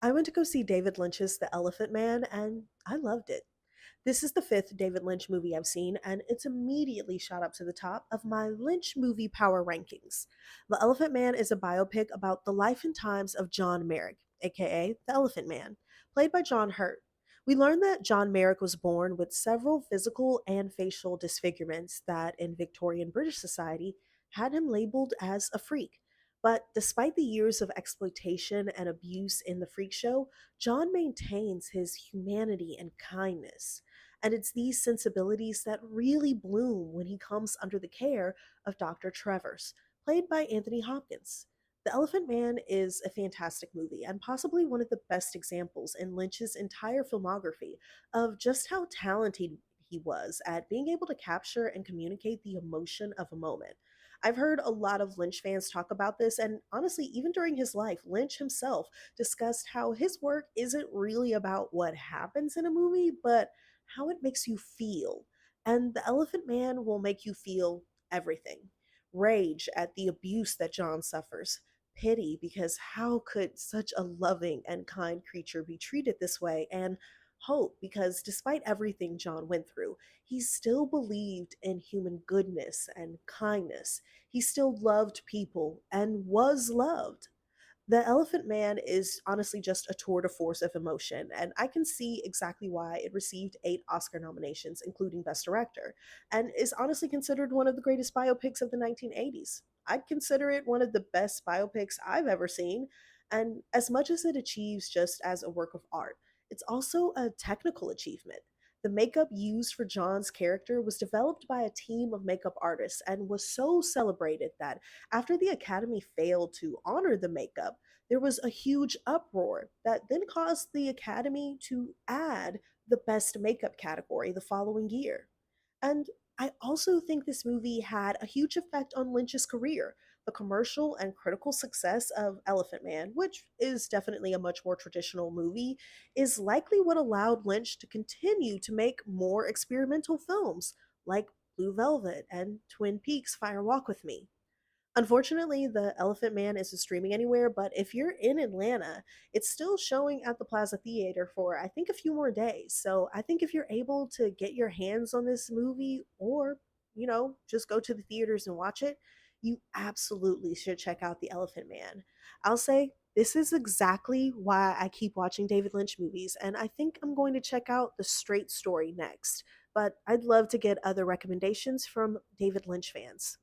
I went to go see David Lynch's The Elephant Man, and I loved it. This is the fifth David Lynch movie I've seen, and it's immediately shot up to the top of my Lynch movie power rankings. The Elephant Man is a biopic about the life and times of John Merrick, aka the Elephant Man, played by John Hurt. We learn that John Merrick was born with several physical and facial disfigurements that, in Victorian British society, had him labeled as a freak. But despite the years of exploitation and abuse in the freak show, John maintains his humanity and kindness. And it's these sensibilities that really bloom when he comes under the care of Dr. Trevors, played by Anthony Hopkins. The Elephant Man is a fantastic movie and possibly one of the best examples in Lynch's entire filmography of just how talented he was at being able to capture and communicate the emotion of a moment. I've heard a lot of Lynch fans talk about this, and honestly, even during his life, Lynch himself discussed how his work isn't really about what happens in a movie, but how it makes you feel. And The Elephant Man will make you feel everything: rage at the abuse that John suffers, pity because how could such a loving and kind creature be treated this way, and hope because despite everything John went through, he still believed in human goodness and kindness. He still loved people and was loved. The Elephant Man is honestly just a tour de force of emotion, and I can see exactly why it received 8 Oscar nominations, including Best Director, and is honestly considered one of the greatest biopics of the 1980s. I'd consider it one of the best biopics I've ever seen, and as much as it achieves just as a work of art, it's also a technical achievement. The makeup used for John's character was developed by a team of makeup artists and was so celebrated that after the Academy failed to honor the makeup, there was a huge uproar that then caused the Academy to add the Best Makeup category the following year. And I also think this movie had a huge effect on Lynch's career. The commercial and critical success of Elephant Man, which is definitely a much more traditional movie, is likely what allowed Lynch to continue to make more experimental films like Blue Velvet and Twin Peaks Fire Walk with Me. Unfortunately, The Elephant Man isn't streaming anywhere, but if you're in Atlanta, it's still showing at the Plaza Theater for I think a few more days. So I think if you're able to get your hands on this movie or, just go to the theaters and watch it, you absolutely should check out The Elephant Man. I'll say this is exactly why I keep watching David Lynch movies, and I think I'm going to check out The Straight Story next. But I'd love to get other recommendations from David Lynch fans.